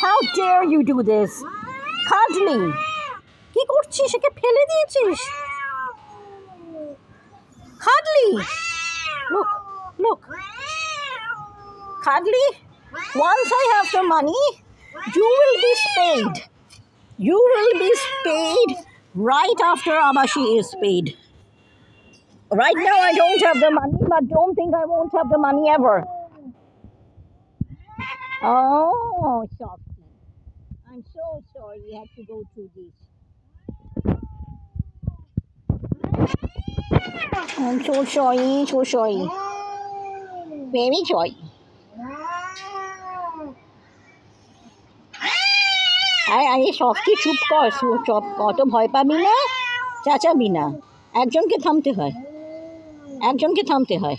How dare you do this? Cuddly! কি করছিস? একে ফেলে দিয়েছিস? Cuddly! Look, look. Cuddly, once I have the money, you will be paid. You will be paid right after Abashi is paid. Right now I don't have the money, but don't think I won't have the money ever. Oh, Softy. I'm so sorry you had to go through this. I'm so sorry. Very sorry. আরে softy চুপ কর, চুপ অত ভয় পাবি না, চেঁচাবি না। একজনকে থামতে হয়।